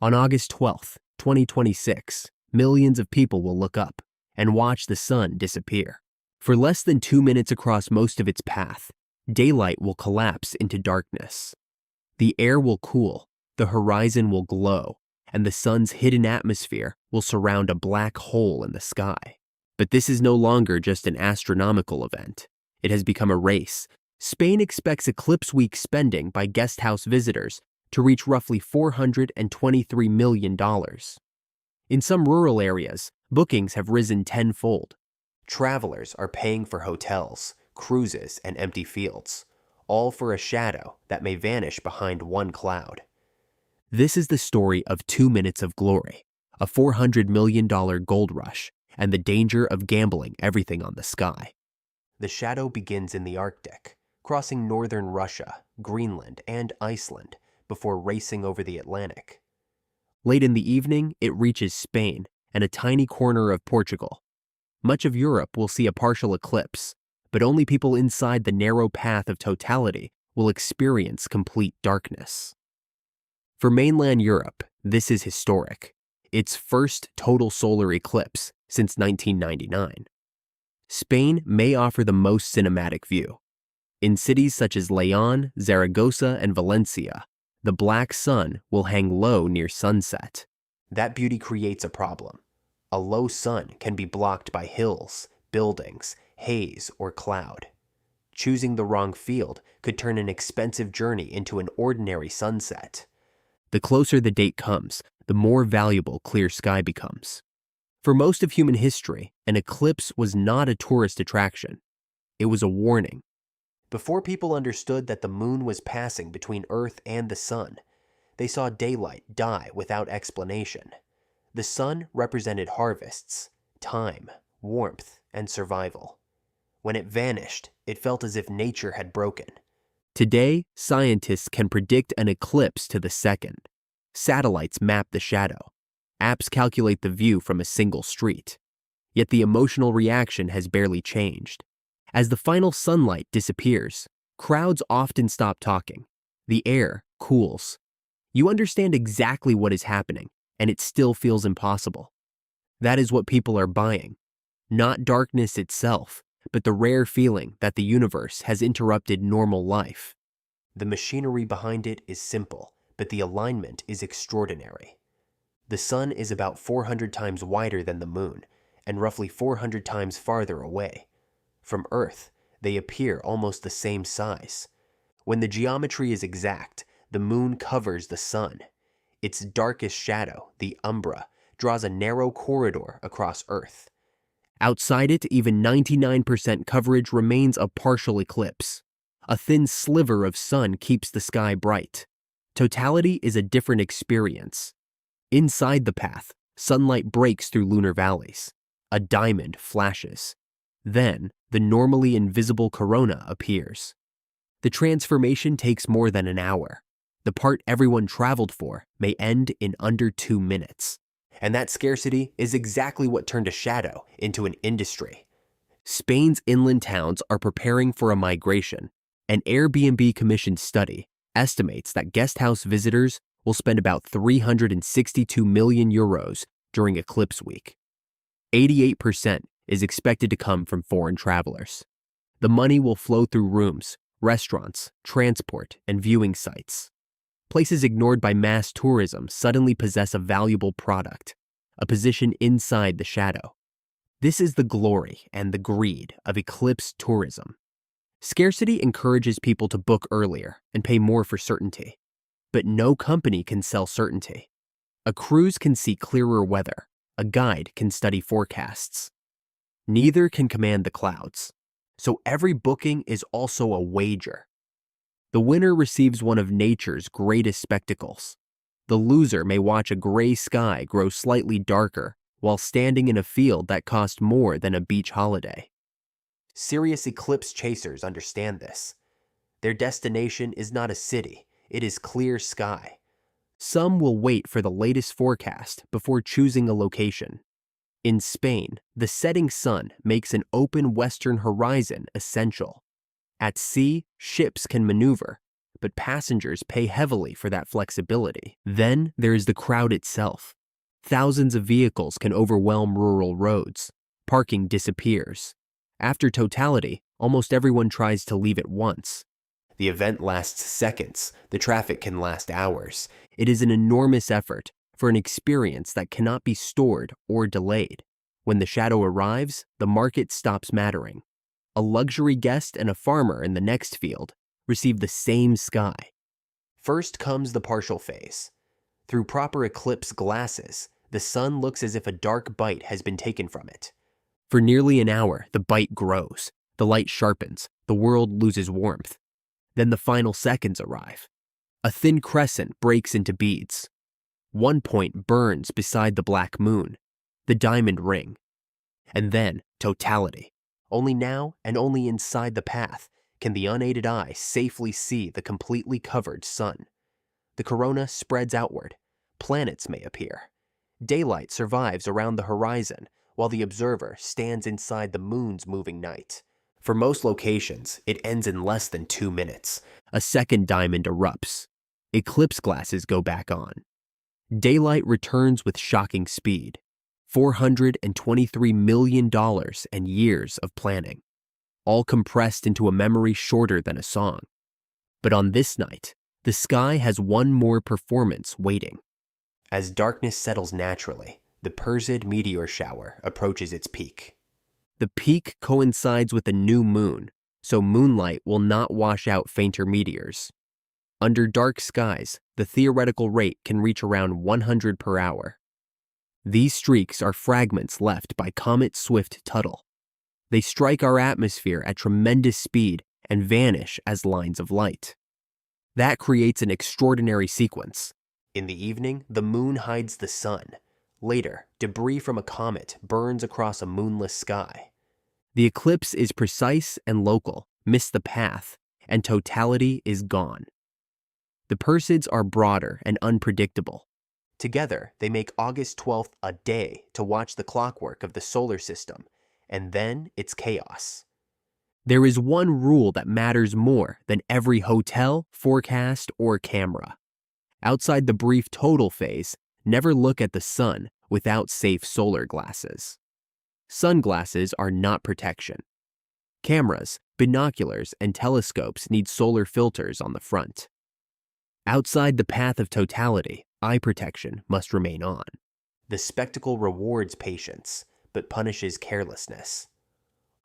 On August 12th, 2026, millions of people will look up and watch the sun disappear. For less than 2 minutes across most of its path, daylight will collapse into darkness. The air will cool, the horizon will glow, and the sun's hidden atmosphere will surround a black hole in the sky. But this is no longer just an astronomical event. It has become a race. Spain expects Eclipse Week spending by guest house visitors to reach roughly $423 million. In some rural areas, bookings have risen tenfold. Travelers are paying for hotels, cruises, and empty fields, all for a shadow that may vanish behind one cloud. This is the story of 2 minutes of glory, a $400 million gold rush, and the danger of gambling everything on the sky. The shadow begins in the Arctic, crossing northern Russia, Greenland, and Iceland before racing over the Atlantic. Late in the evening, it reaches Spain and a tiny corner of Portugal. Much of Europe will see a partial eclipse, but only people inside the narrow path of totality will experience complete darkness. For mainland Europe, this is historic. Its first total solar eclipse since 1999. Spain may offer the most cinematic view. In cities such as León, Zaragoza, and Valencia, the black sun will hang low near sunset. That beauty creates a problem. A low sun can be blocked by hills, buildings, haze, or cloud. Choosing the wrong field could turn an expensive journey into an ordinary sunset. The closer the date comes, the more valuable clear sky becomes. For most of human history, an eclipse was not a tourist attraction. It was a warning. Before people understood that the moon was passing between Earth and the sun, they saw daylight die without explanation. The sun represented harvests, time, warmth, and survival. When it vanished, it felt as if nature had broken. Today, scientists can predict an eclipse to the second. Satellites map the shadow. Apps calculate the view from a single street. Yet the emotional reaction has barely changed. As the final sunlight disappears, crowds often stop talking. The air cools. You understand exactly what is happening, and it still feels impossible. That is what people are buying. Not darkness itself, but the rare feeling that the universe has interrupted normal life. The machinery behind it is simple, but the alignment is extraordinary. The sun is about 400 times wider than the moon, and roughly 400 times farther away. From Earth, they appear almost the same size. When the geometry is exact, the moon covers the sun. Its darkest shadow, the umbra, draws a narrow corridor across Earth. Outside it, even 99% coverage remains a partial eclipse. A thin sliver of sun keeps the sky bright. Totality is a different experience. Inside the path, sunlight breaks through lunar valleys. A diamond flashes. Then, the normally invisible corona appears. The transformation takes more than an hour. The part everyone traveled for may end in under 2 minutes. And that scarcity is exactly what turned a shadow into an industry. Spain's inland towns are preparing for a migration. An Airbnb-commissioned study estimates that guesthouse visitors will spend about 362 million euros during Eclipse Week. 88% is expected to come from foreign travelers. The money will flow through rooms, restaurants, transport, and viewing sites. Places ignored by mass tourism suddenly possess a valuable product, a position inside the shadow. This is the glory and the greed of eclipse tourism. Scarcity encourages people to book earlier and pay more for certainty. But no company can sell certainty. A cruise can see clearer weather. A guide can study forecasts. Neither can command the clouds. So every booking is also a wager. The winner receives one of nature's greatest spectacles. The loser may watch a gray sky grow slightly darker while standing in a field that cost more than a beach holiday. Serious eclipse chasers understand this. Their destination is not a city, it is clear sky. Some will wait for the latest forecast before choosing a location. In Spain, the setting sun makes an open western horizon essential. At sea, ships can maneuver, but passengers pay heavily for that flexibility. Then there is the crowd itself. Thousands of vehicles can overwhelm rural roads. Parking disappears. After totality, almost everyone tries to leave at once. The event lasts seconds. The traffic can last hours. It is an enormous effort for an experience that cannot be stored or delayed. When the shadow arrives, the market stops mattering. A luxury guest and a farmer in the next field receive the same sky. First comes the partial phase. Through proper eclipse glasses, the sun looks as if a dark bite has been taken from it. For nearly an hour, the bite grows. The light sharpens. The world loses warmth. Then the final seconds arrive. A thin crescent breaks into beads. One point burns beside the black moon, the diamond ring. And then totality. Only now and only inside the path can the unaided eye safely see the completely covered sun. The corona spreads outward. Planets may appear. Daylight survives around the horizon while the observer stands inside the moon's moving night. For most locations, it ends in less than 2 minutes. A second diamond erupts. Eclipse glasses go back on. Daylight returns with shocking speed. $423 million and years of planning, all compressed into a memory shorter than a song. But on this night, the sky has one more performance waiting. As darkness settles naturally, the Perseid meteor shower approaches its peak. The peak coincides with a new moon, so moonlight will not wash out fainter meteors. Under dark skies, the theoretical rate can reach around 100 per hour. These streaks are fragments left by Comet Swift-Tuttle. They strike our atmosphere at tremendous speed and vanish as lines of light. That creates an extraordinary sequence. In the evening, the moon hides the sun. Later, debris from a comet burns across a moonless sky. The eclipse is precise and local, miss the path, and totality is gone. The Perseids are broader and unpredictable. Together, they make August 12th a day to watch the clockwork of the solar system, and then it's chaos. There is one rule that matters more than every hotel, forecast, or camera. Outside the brief total phase, never look at the sun without safe solar glasses. Sunglasses are not protection. Cameras, binoculars, and telescopes need solar filters on the front. Outside the path of totality, eye protection must remain on. The spectacle rewards patience, but punishes carelessness.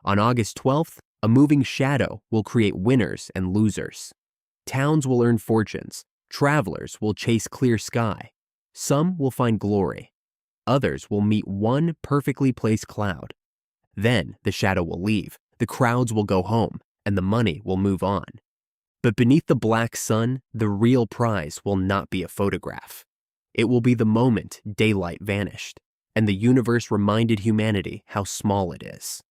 On August 12th, a moving shadow will create winners and losers. Towns will earn fortunes. Travelers will chase clear sky. Some will find glory. Others will meet one perfectly placed cloud. Then the shadow will leave, the crowds will go home, and the money will move on. But beneath the black sun, the real prize will not be a photograph. It will be the moment daylight vanished, and the universe reminded humanity how small it is.